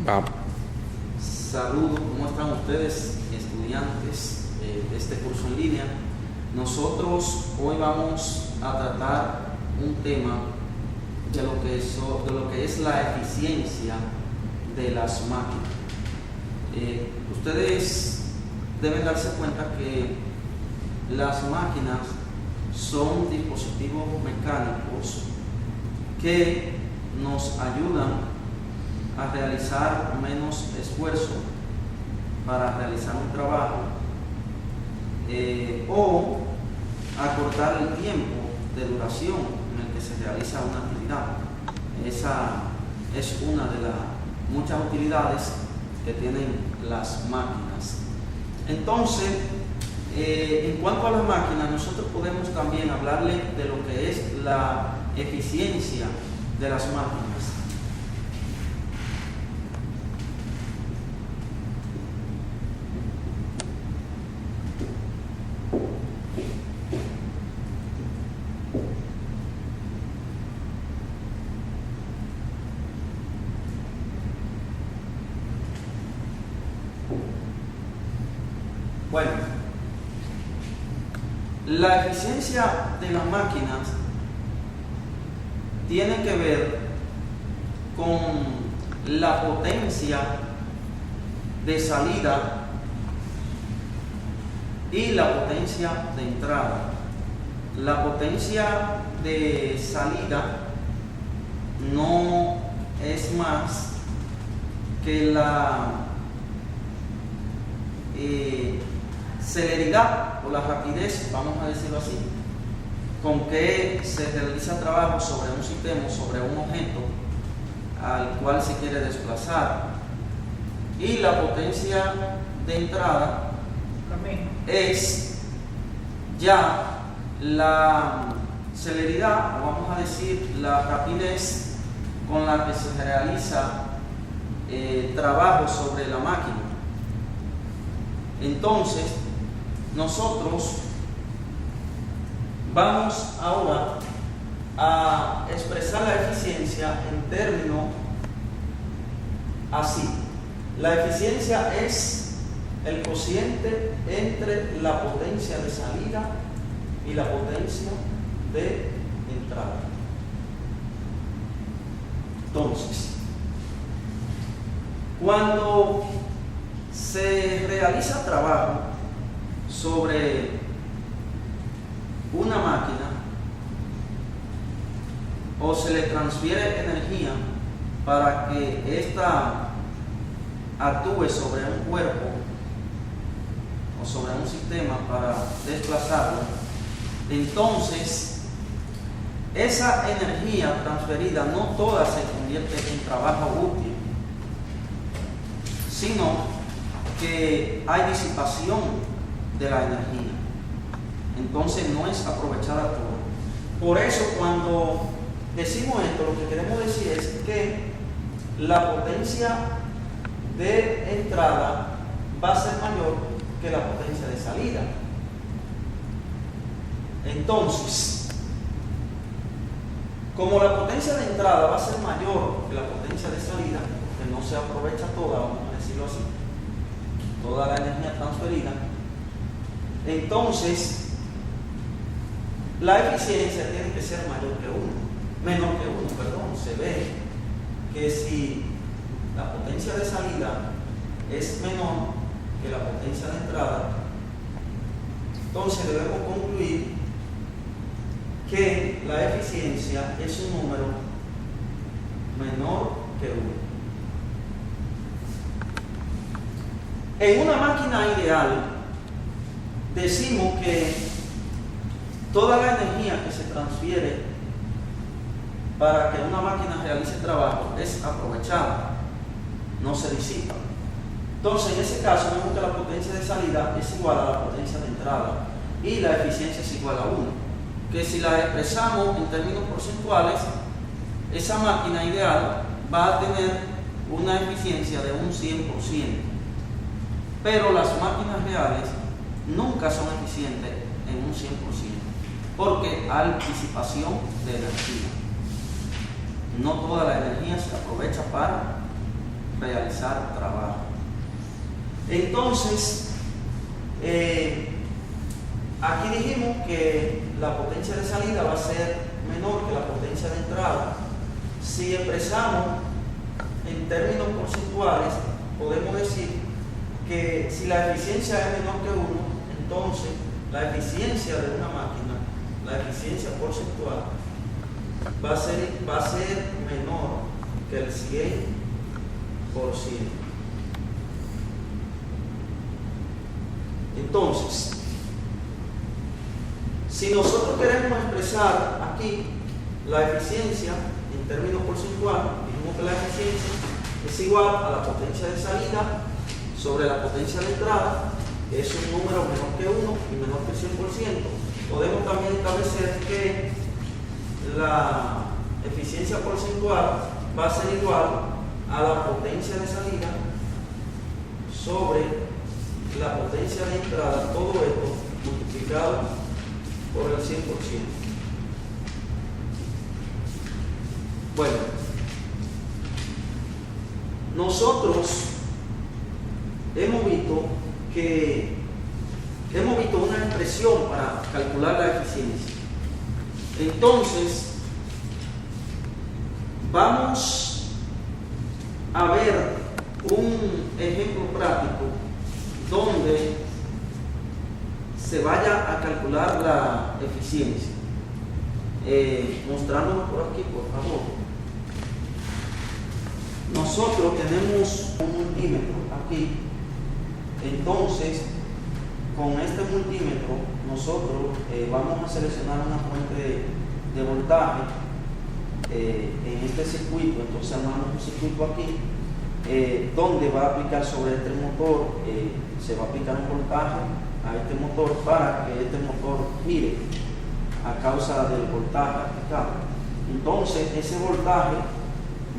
Vamos. Saludos, ¿cómo están ustedes, estudiantes de este curso en línea? Nosotros hoy vamos a tratar un tema de lo que es la eficiencia de las máquinas. Ustedes deben darse cuenta que las máquinas son dispositivos mecánicos que nos ayudan a realizar menos esfuerzo para realizar un trabajo o acortar el tiempo de duración en el que se realiza una actividad. Esa es una de las muchas utilidades que tienen las máquinas. Entonces, en cuanto a las máquinas, nosotros podemos también hablarle de lo que es la eficiencia de las máquinas. Bueno, la eficiencia de las máquinas tiene que ver con la potencia de salida y la potencia de entrada. La potencia de salida no es más que la celeridad o la rapidez, vamos a decirlo así, con que se realiza trabajo sobre un sistema, sobre un objeto al cual se quiere desplazar. Y la potencia de entrada es ya la celeridad, o vamos a decir la rapidez con la que se realiza trabajo sobre la máquina. Entonces, nosotros vamos ahora a expresar la eficiencia en términos así. La eficiencia es el cociente entre la potencia de salida y la potencia de entrada. Entonces, cuando se realiza trabajo sobre una máquina o se le transfiere energía para que ésta actúe sobre un cuerpo o sobre un sistema para desplazarlo, entonces esa energía transferida no toda se convierte en trabajo útil, sino que hay disipación de la energía. Entonces no es aprovechada toda. Por eso cuando decimos esto, lo que queremos decir es que la potencia de entrada va a ser mayor que la potencia de salida. Entonces, como la potencia de entrada va a ser mayor que la potencia de salida, que no se aprovecha toda, vamos a decirlo así, toda la energía transferida, entonces la eficiencia tiene que ser menor que 1, se ve que si la potencia de salida es menor que la potencia de entrada, entonces debemos concluir que la eficiencia es un número menor que 1. En una máquina ideal, decimos que toda la energía que se transfiere para que una máquina realice trabajo es aprovechada, no se disipa. Entonces, en ese caso, vemos que la potencia de salida es igual a la potencia de entrada y la eficiencia es igual a 1. Que si la expresamos en términos porcentuales, esa máquina ideal va a tener una eficiencia de un 100%. Pero las máquinas reales nunca son eficientes en un 100%, porque hay disipación de energía. No toda la energía se aprovecha para realizar trabajo. Entonces, aquí dijimos que la potencia de salida va a ser menor que la potencia de entrada. Si expresamos en términos porcentuales, podemos decir que si la eficiencia es menor que 1, entonces la eficiencia de una máquina, la eficiencia porcentual, va a ser menor que el 100%. Entonces, si nosotros queremos expresar aquí la eficiencia en términos porcentuales, dijimos que la eficiencia es igual a la potencia de salida sobre la potencia de entrada, es un número menor que 1 y menor que 100%. Podemos también establecer que la eficiencia porcentual va a ser igual a la potencia de salida sobre la potencia de entrada, todo esto multiplicado por el 100%. Bueno, nosotros hemos visto una expresión para calcular la eficiencia. Entonces, vamos a ver un ejemplo práctico donde se vaya a calcular la eficiencia. Mostrándonos por aquí, por favor. Nosotros tenemos un multímetro aquí. Entonces, con este multímetro, nosotros vamos a seleccionar una fuente de voltaje en este circuito. Entonces, armamos un circuito aquí donde va a aplicar sobre este motor, se va a aplicar un voltaje a este motor para que este motor gire a causa del voltaje aplicado. Entonces, ese voltaje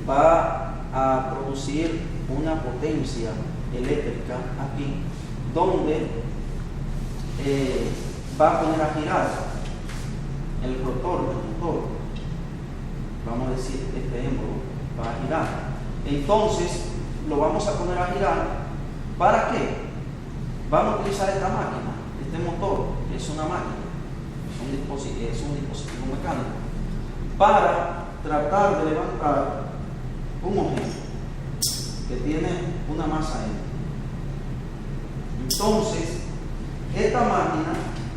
va a producir una potencia eléctrica aquí, donde va a poner a girar el rotor del motor. Vamos a decir, este émbolo va a girar. Entonces, lo vamos a poner a girar. ¿Para qué? Vamos a utilizar esta máquina, este motor, que es una máquina, es un dispositivo mecánico, para tratar de levantar un objeto que tiene una masa M. Entonces, esta máquina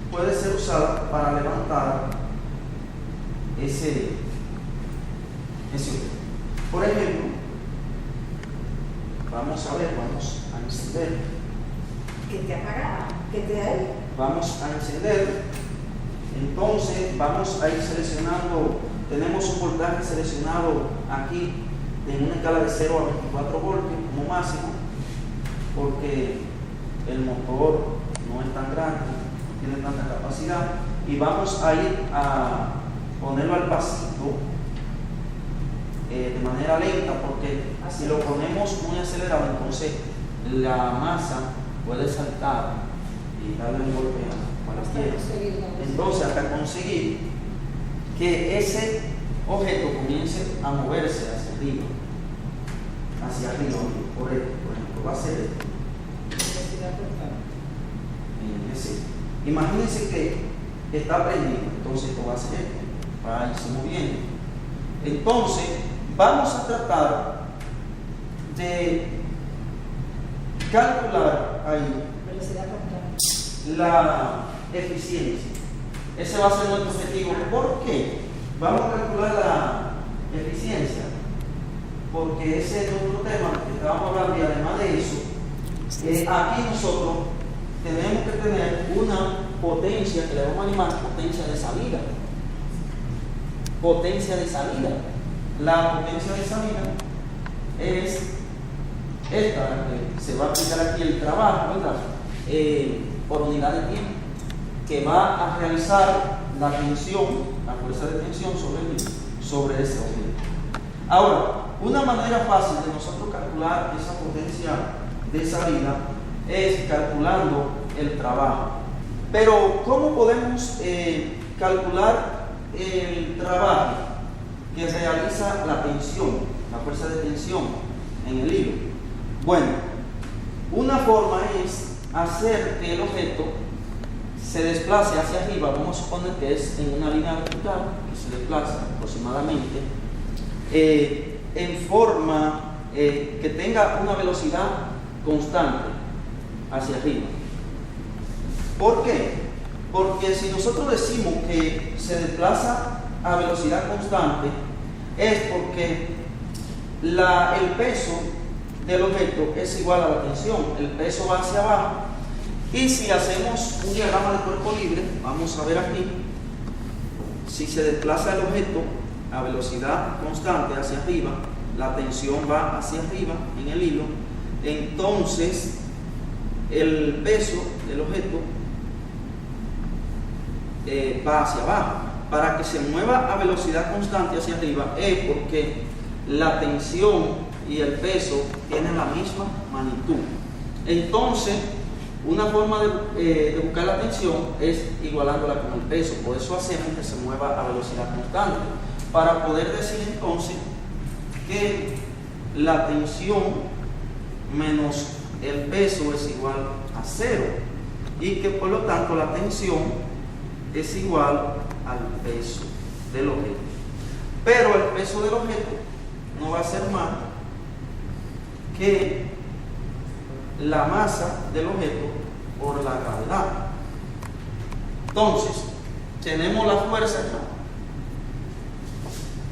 puede ser usada para levantar ese objeto. Por ejemplo, vamos a encender. Que te apagaba, que te ahí. Vamos a encender. Entonces, vamos a ir seleccionando. Tenemos un voltaje seleccionado aquí en una escala de 0 a 24 voltios como máximo, porque el motor no es tan grande, no tiene tanta capacidad, y vamos a ir a ponerlo al pasito de manera lenta, porque si lo ponemos muy acelerado, entonces la masa puede saltar y darle un golpe a la tierra. Entonces, hasta conseguir que ese objeto comience a moverse hacia arriba, por ejemplo, va a ser esto. Imagínense que está prendido, entonces esto va a ser esto, va a irse moviendo. Entonces, vamos a tratar de calcular ahí la eficiencia. Ese va a ser nuestro objetivo. ¿Por qué? Vamos a calcular la eficiencia, porque ese es otro tema que estábamos hablando, y además de eso, aquí nosotros tenemos que tener una potencia que le vamos a llamar potencia de salida. Potencia de salida. La potencia de salida es esta, que se va a aplicar aquí el trabajo, ¿verdad? Por unidad de tiempo, que va a realizar la tensión, la fuerza de tensión sobre ese objeto. Ahora, una manera fácil de nosotros calcular esa potencia de salida es calculando el trabajo. Pero, ¿cómo podemos calcular el trabajo que realiza la tensión, la fuerza de tensión en el hilo? Bueno, una forma es hacer que el objeto se desplace hacia arriba. Vamos a suponer que es en una línea vertical que se desplaza aproximadamente en forma que tenga una velocidad constante hacia arriba. ¿Por qué? Porque si nosotros decimos que se desplaza a velocidad constante, es porque el peso del objeto es igual a la tensión. El peso va hacia abajo. Y si hacemos un diagrama de cuerpo libre, vamos a ver aquí, si se desplaza el objeto a velocidad constante hacia arriba, la tensión va hacia arriba en el hilo, entonces el peso del objeto va hacia abajo. Para que se mueva a velocidad constante hacia arriba es porque la tensión y el peso tienen la misma magnitud. Entonces, una forma de buscar la tensión es igualándola con el peso. Por eso hacemos que se mueva a velocidad constante, para poder decir entonces que la tensión menos el peso es igual a 0 y que por lo tanto la tensión es igual al peso del objeto. Pero el peso del objeto no va a ser más que la masa del objeto por la gravedad. Entonces, tenemos la fuerza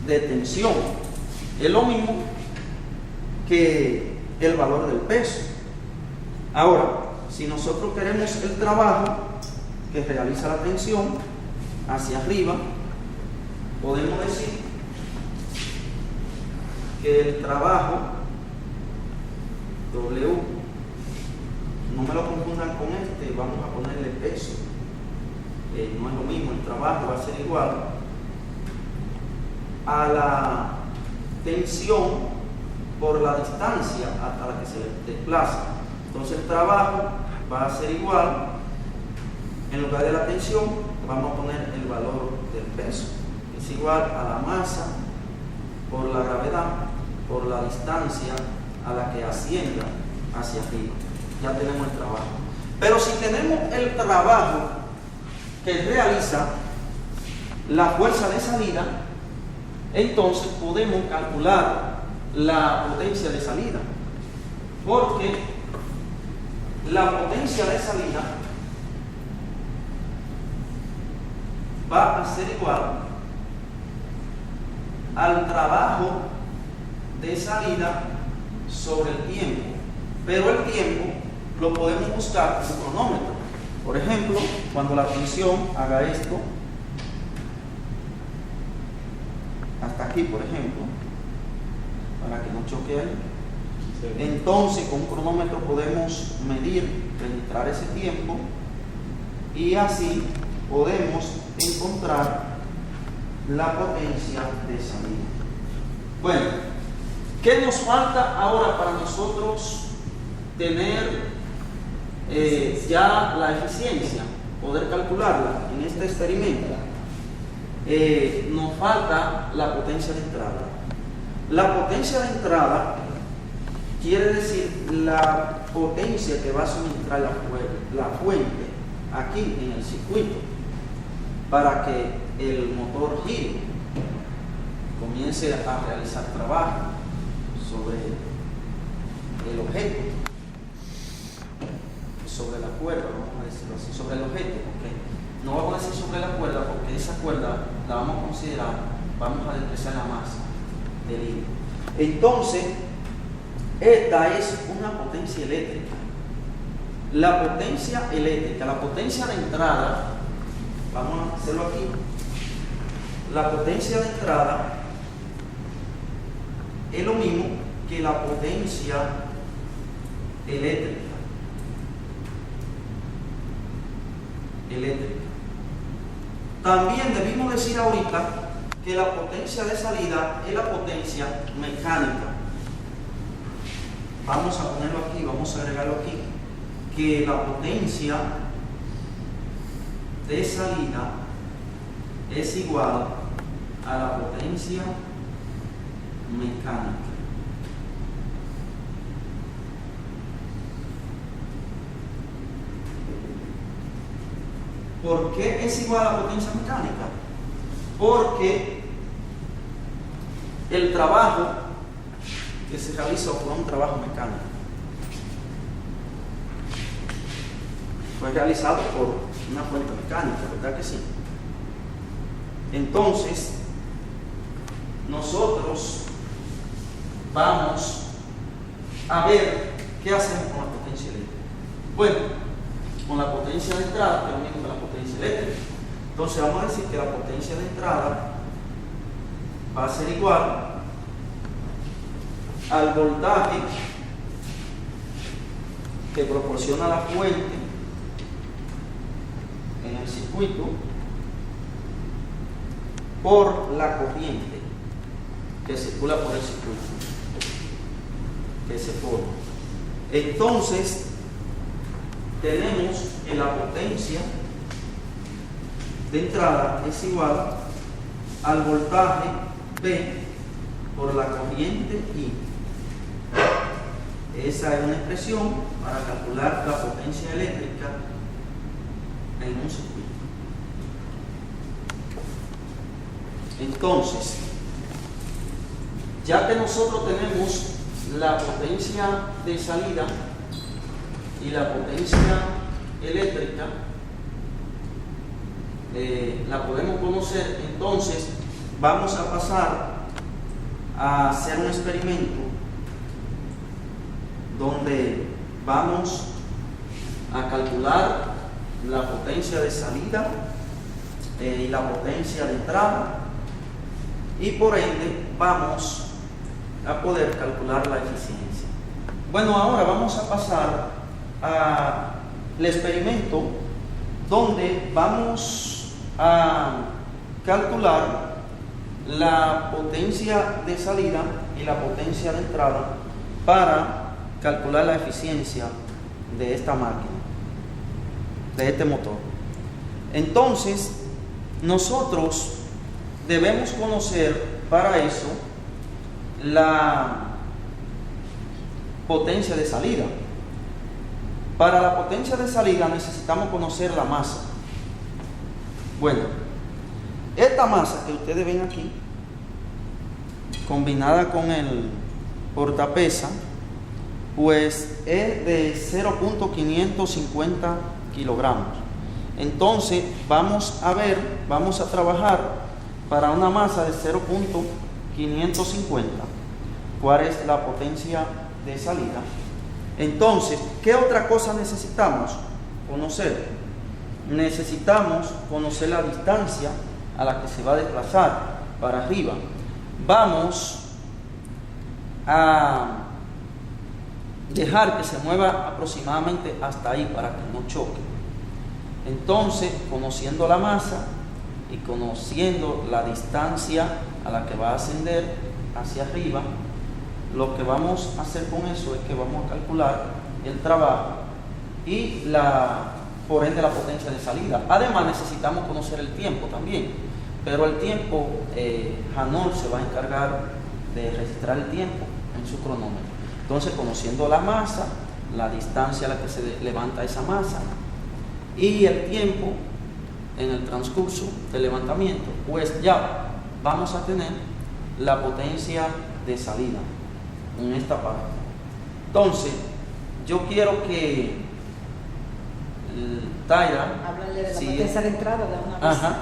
de tensión. Es lo mismo que el valor del peso. Ahora, si nosotros queremos el trabajo que realiza la tensión hacia arriba, podemos decir que el trabajo W, no me lo confundan con vamos a ponerle peso, no es lo mismo. El trabajo va a ser igual a la tensión por la distancia hasta la que se desplaza. Entonces el trabajo va a ser igual, en lugar de la tensión vamos a poner el valor del peso, es igual a la masa por la gravedad por la distancia a la que ascienda hacia arriba. Ya tenemos el trabajo. Pero si tenemos el trabajo que realiza la fuerza de salida, entonces podemos calcular la potencia de salida, porque la potencia de salida va a ser igual al trabajo de salida sobre el tiempo, pero el tiempo lo podemos buscar con un cronómetro. Por ejemplo, cuando la tensión haga esto hasta aquí, por ejemplo, para que no choque ahí, entonces con un cronómetro podemos medir, registrar ese tiempo y así podemos encontrar la potencia de salida. Bueno, ¿qué nos falta ahora para nosotros tener ya la eficiencia, poder calcularla en este experimento? Nos falta la potencia de entrada. La potencia de entrada quiere decir la potencia que va a suministrar la fuente aquí en el circuito para que el motor gire, comience a realizar trabajo sobre el objeto, sobre la cuerda, vamos a decirlo así, sobre el objeto, porque no vamos a decir sobre la cuerda, porque esa cuerda la vamos a considerar, vamos a despreciar la masa del hilo. Entonces, esta es una potencia eléctrica. La potencia eléctrica, la potencia de entrada, vamos a hacerlo aquí. La potencia de entrada es lo mismo que la potencia eléctrica. También debimos decir ahorita que la potencia de salida es la potencia mecánica. Vamos a ponerlo aquí, vamos a agregarlo aquí, que la potencia de salida es igual a la potencia mecánica. ¿Por qué es igual a la potencia mecánica? Porque el trabajo que se realizó fue un trabajo mecánico. Fue realizado por una fuente mecánica, ¿verdad que sí? Entonces, nosotros vamos a ver qué hacemos con la potencia eléctrica. Bueno, con la potencia de entrada, que es lo mismo que la potencia eléctrica. Entonces vamos a decir que la potencia de entrada va a ser igual al voltaje que proporciona la fuente en el circuito por la corriente que circula por el circuito que se forma. Entonces tenemos que la potencia de entrada es igual al voltaje B por la corriente I. Esa es una expresión para calcular la potencia eléctrica en un circuito. Entonces, ya que nosotros tenemos la potencia de salida y la potencia eléctrica, la podemos conocer, entonces vamos a pasar a hacer un experimento donde vamos a calcular la potencia de salida y la potencia de entrada, y por ende vamos a poder calcular la eficiencia. Bueno, ahora vamos a pasar al experimento donde vamos a calcular la potencia de salida y la potencia de entrada para calcular la eficiencia de esta máquina, de este motor. Entonces, nosotros debemos conocer para eso la potencia de salida. Para la potencia de salida necesitamos conocer la masa. Bueno, esta masa que ustedes ven aquí, combinada con el portapesa, pues es de 0.550 kilogramos. Entonces vamos a trabajar para una masa de 0.550. ¿Cuál es la potencia de salida? Entonces, ¿qué otra cosa necesitamos conocer? Necesitamos conocer la distancia a la que se va a desplazar para arriba. Vamos a dejar que se mueva aproximadamente hasta ahí para que no choque. Entonces, conociendo la masa y conociendo la distancia a la que va a ascender hacia arriba, lo que vamos a hacer con eso es que vamos a calcular el trabajo y por ende la potencia de salida. Además necesitamos conocer el tiempo también, pero el tiempo Janol se va a encargar de registrar el tiempo en su cronómetro. Entonces, conociendo la masa, la distancia a la que se levanta esa masa y el tiempo en el transcurso del levantamiento, pues ya vamos a tener la potencia de salida en esta parte. Entonces, yo quiero que Taira, háblale de la potencia de entrada de una vez. Ajá,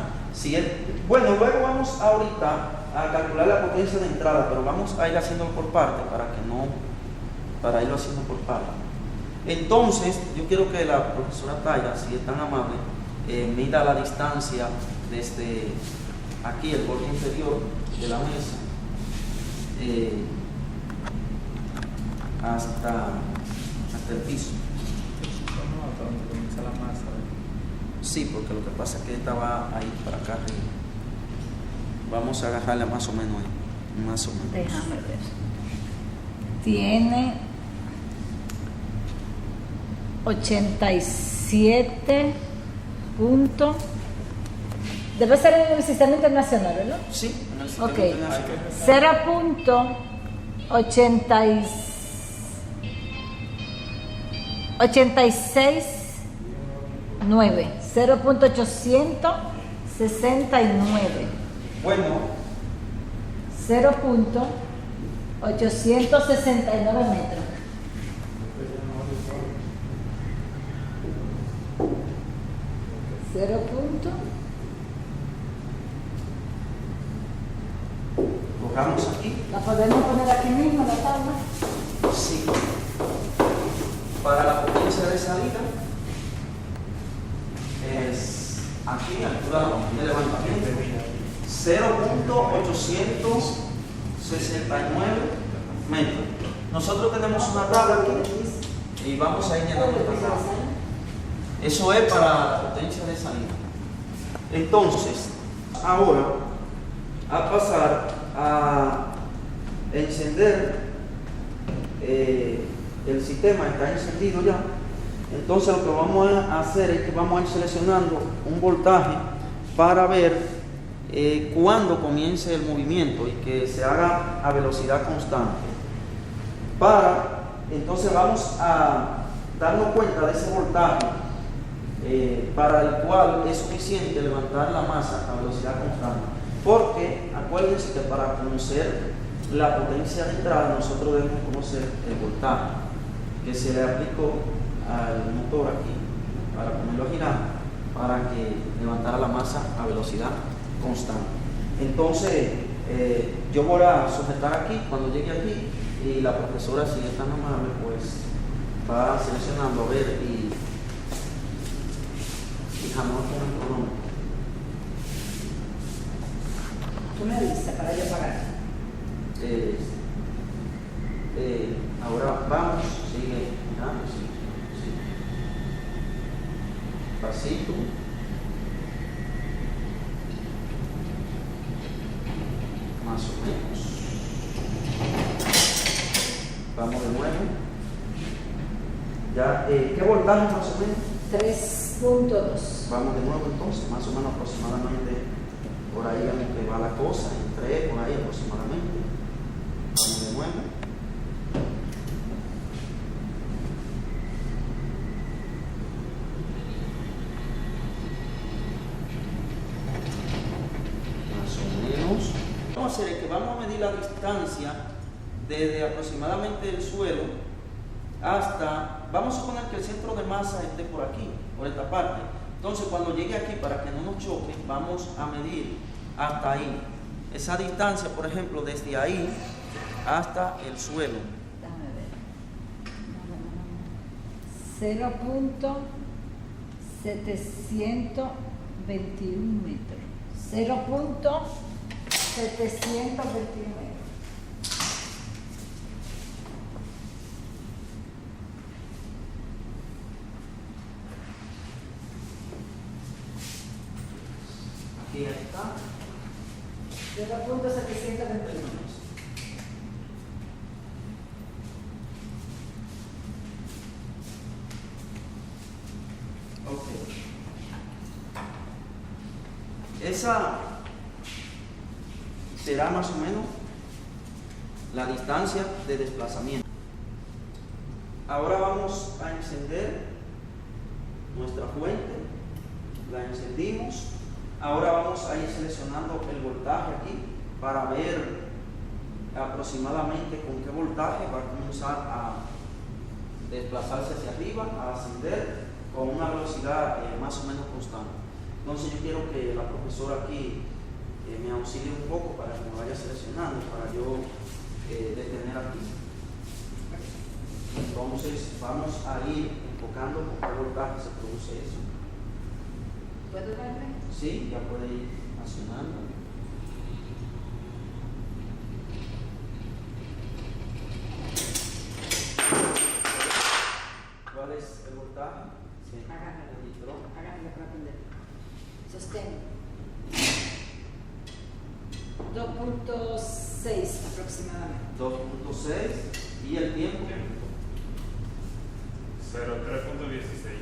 bueno, luego vamos ahorita a calcular la potencia de entrada, pero vamos a ir haciéndolo por parte para irlo haciendo por parte. Entonces, yo quiero que la profesora Taira, si es tan amable, mida la distancia desde aquí, el borde inferior de la mesa, hasta el piso. ¿Dónde comienza la masa? Sí, porque lo que pasa es que esta va a ir para acá arriba. Vamos a agarrarla más o menos ahí. Más o menos. Déjame ver. Tiene 87 puntos. Debe ser en el sistema internacional, ¿verdad? Sí, en el sistema Ok. internacional. 0.86 9 0.869. Bueno, 0.869 metros. Cero punto. colocamos aquí. ¿La podemos poner aquí mismo, la tabla? Sí. Para la potencia de salida es aquí, altura de levantamiento, 0.869 metros. Nosotros tenemos una tabla aquí y vamos a ir llenando esta tabla. Eso es para la potencia de salida. Entonces, ahora a pasar a encender. El sistema está encendido ya. Entonces lo que vamos a hacer es que vamos a ir seleccionando un voltaje para ver cuándo comience el movimiento y que se haga a velocidad constante. Entonces vamos a darnos cuenta de ese voltaje para el cual es suficiente levantar la masa a velocidad constante. Porque acuérdense que para conocer la potencia de entrada nosotros debemos conocer el voltaje que se le aplicó al motor aquí para ponerlo a girar para que levantara la masa a velocidad constante. Entonces yo voy a sujetar aquí cuando llegue aquí y la profesora, si es tan amable, pues va seleccionando a ver y jamás con el cronómetro. Tú me dices para yo pagar. Ahora vamos, sigue mirando, sí. Pasito. Más o menos. Vamos de nuevo. Ya, ¿qué voltaje más o menos? 3.2. Vamos de nuevo entonces, más o menos aproximadamente por ahí vemos que va la cosa, en 3 por ahí aproximadamente. Vamos de nuevo. Más o menos. Vamos a hacer es que vamos a medir la distancia desde aproximadamente el suelo hasta, vamos a suponer que el centro de masa esté por aquí, por esta parte. Entonces cuando llegue aquí, para que no nos choque, vamos a medir hasta ahí. Esa distancia, por ejemplo, desde ahí hasta el suelo. Déjame ver. 0.721 metros. 0.721 metros. Aquí está. 0.721. Ok. Esa será más o menos la distancia de desplazamiento. Ahora vamos a encender nuestra fuente. La encendimos. Ahora vamos a ir seleccionando el voltaje aquí para ver aproximadamente con qué voltaje va a comenzar a desplazarse hacia arriba, a ascender con una velocidad más o menos constante. Entonces yo quiero que la profesora aquí me auxilie un poco para que me vaya seleccionando, para yo detener aquí. Entonces vamos a ir enfocando con qué voltaje se produce eso. ¿Puedo darle? Sí, ya puede ir accionando. ¿Cuál es el voltaje? Sí. Agárralo. Registró. Agárralo para aprender. Sostén. 2.6 aproximadamente. 2.6 y el tiempo. 03.16.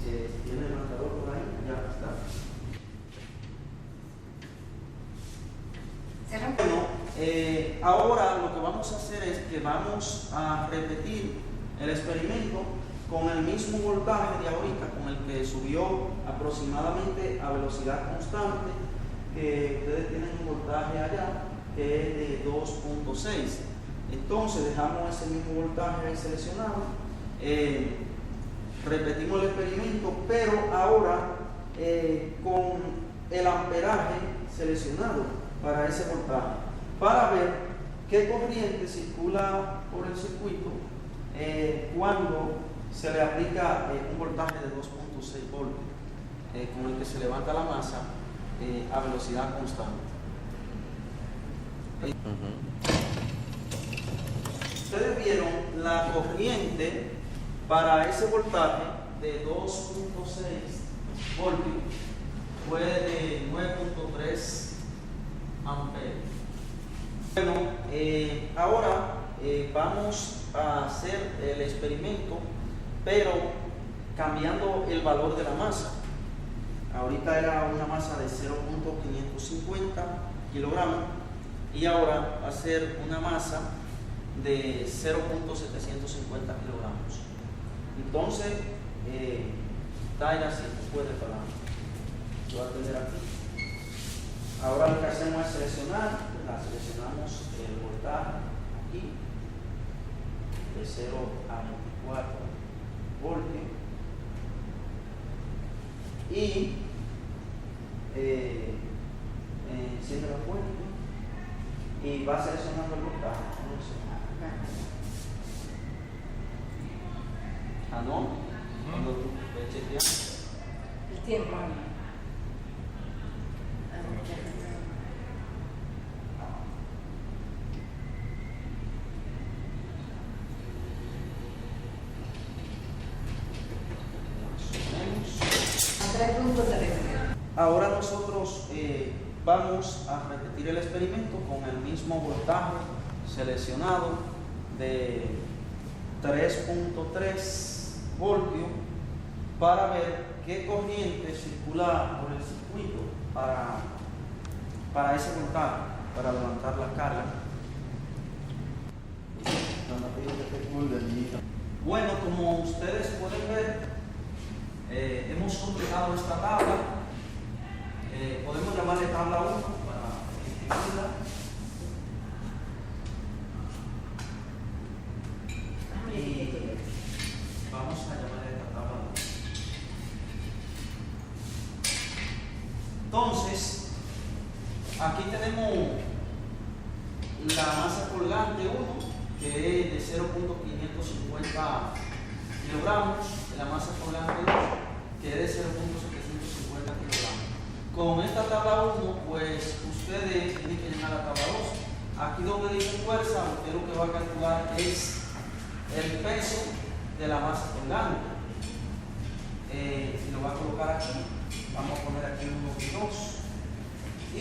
Tiene el marcador por ahí, ya está. Cerramos. Bueno, ahora lo que vamos a hacer es que vamos a repetir el experimento con el mismo voltaje de ahorita, con el que subió aproximadamente a velocidad constante, que ustedes tienen un voltaje allá que es de 2.6. Entonces dejamos ese mismo voltaje ahí seleccionado, repetimos el experimento, pero ahora con el amperaje seleccionado para ese voltaje, para ver qué corriente circula por el circuito cuando se le aplica un voltaje de 2.6 voltios con el que se levanta la masa a velocidad constante. Ustedes vieron la corriente para ese voltaje de 2.6 voltios fue de 9.3 amperes. Bueno, ahora vamos a hacer el experimento, pero cambiando el valor de la masa. Ahorita era una masa de 0.550 kilogramos y ahora va a ser una masa de 0.750 kilogramos. Entonces, Taira, si tú puedes parar, yo voy a tener aquí. Ahora lo que hacemos es seleccionamos el voltaje aquí de 0 a 24 voltios y enciende la fuente y va seleccionando el voltaje. ¿No? Cuando tú ves chequeando. El tiempo. Ahora nosotros vamos a repetir el experimento con el mismo voltaje seleccionado de 3.3 voltios para ver qué corriente circula por el circuito para ese voltaje, para levantar la carga. Bueno, como ustedes pueden ver, hemos completado esta tabla. Podemos llamarle tabla 1 para escribirla. Y vamos a llamarle esta tabla 1. Entonces, aquí tenemos la masa colgante 1, que es de 0.550 kilogramos, la masa colgante 2, que es de 0.750 kilogramos. Con esta tabla 1, pues ustedes tienen que llenar la tabla 2. Aquí donde dice fuerza, usted lo que va a calcular es el peso de la masa colgante. Lo va a colocar aquí. Vamos a poner aquí 1 y 2.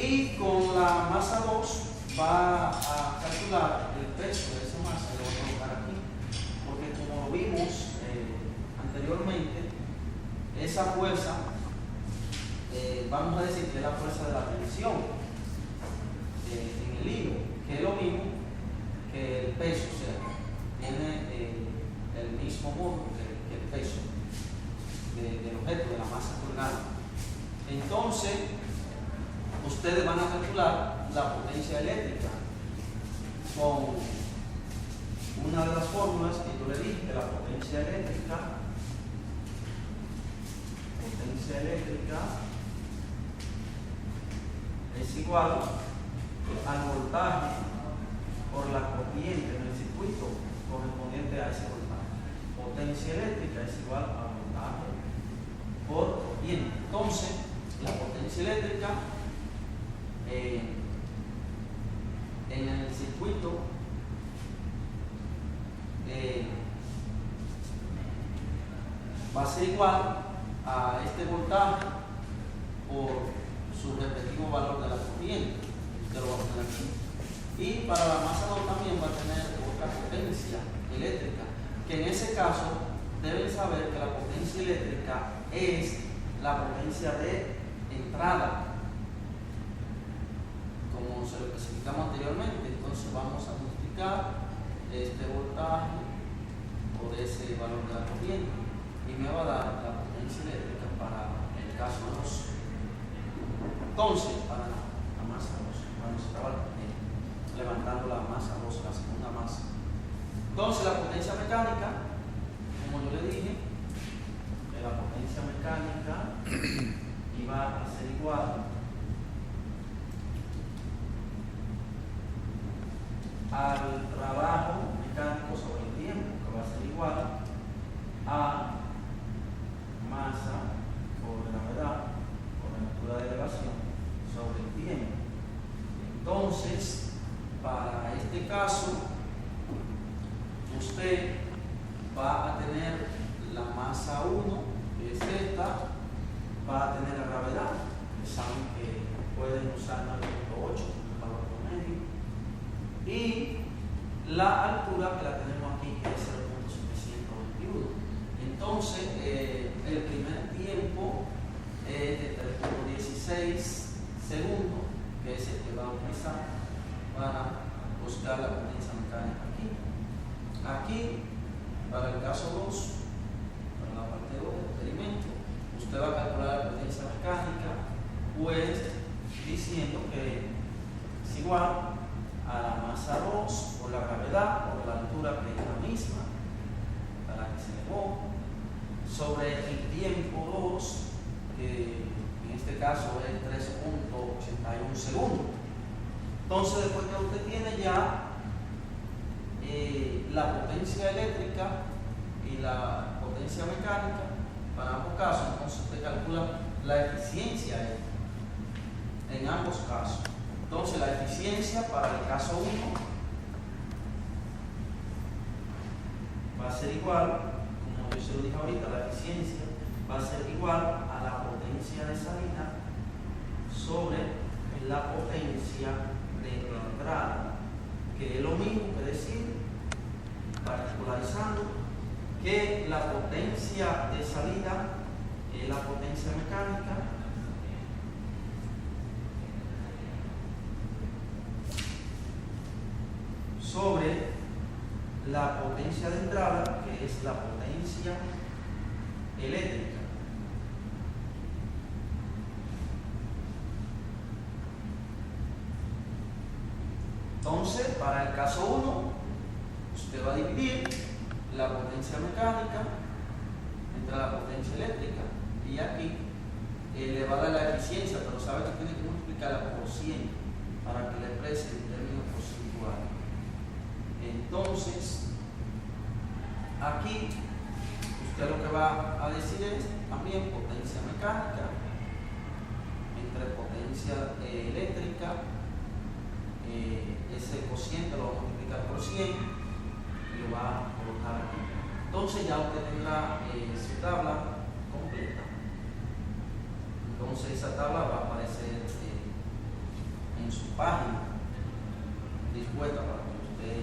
Y con la masa 2 va a calcular el peso de esa masa, lo va a colocar aquí. Porque como lo vimos anteriormente, esa fuerza, vamos a decir que es la fuerza de la tensión en el hilo, que es lo mismo que el peso, o sea, tiene el mismo modo que el peso del objeto, de la masa colgante. Entonces, ustedes van a calcular la potencia eléctrica con una de las fórmulas que yo le dije, que la potencia eléctrica es igual al voltaje por la corriente en el circuito correspondiente a ese voltaje. Potencia eléctrica es igual a voltaje por corriente. Entonces, la potencia eléctrica en el circuito va a ser igual a este voltaje por su respectivo valor de la corriente. Usted lo va a poner aquí. Y para la masa 2 también va a tener otra potencia eléctrica, que en ese caso deben saber que la potencia eléctrica es la potencia de entrada, como se lo especificamos anteriormente. Entonces vamos a multiplicar este voltaje por ese valor de la corriente y me va a dar la potencia eléctrica para el caso 2. Entonces, para la masa 2, cuando se estaba levantando la masa 2, la segunda masa. Entonces, la potencia mecánica, como yo le dije, la potencia mecánica iba a ser igual al trabajo mecánico sobre el tiempo, que va a ser igual a masa por gravedad, por la altura de elevación, sobre el tiempo. Entonces, para este caso, usted va a tener la masa 1, que es esta, va a tener la gravedad, que saben que pueden usar 9.8 como valor promedio, y la altura que la tenemos aquí, que es 0.721. Entonces, el primer tiempo es de 3.16 segundos, que es el que va a utilizar para buscar la potencia mecánica aquí. Aquí, para el caso 2, para la parte 2 del experimento, usted va a calcular la potencia mecánica, pues diciendo que es igual a la masa 2 por la gravedad, por la altura que es la misma a la que se elevó, sobre el tiempo 2, que en este caso es 3.81 segundos. Entonces, después que usted tiene ya la potencia eléctrica y la potencia mecánica, para ambos casos, entonces usted calcula la eficiencia en ambos casos. Entonces, la eficiencia para el caso 1 va a ser igual, como yo se lo dije ahorita, la eficiencia va a ser igual a la potencia de salida sobre la potencia de entrada, que es lo mismo que decir, particularizando, que la potencia de salida es la potencia mecánica sobre la potencia de entrada, que es la potencia eléctrica. Entonces, para el caso 1, usted va a dividir la potencia mecánica entre la potencia eléctrica, y aquí le va a dar la eficiencia, pero sabe que tiene que multiplicarla por 100 para que le exprese en términos porcentuales. Entonces, aquí usted lo que va a decir es también potencia mecánica entre potencia eléctrica, ese cociente lo va a multiplicar por 100 y lo va a colocar aquí. Entonces ya usted tendrá su tabla completa. Entonces esa tabla va a aparecer en su página dispuesta para que usted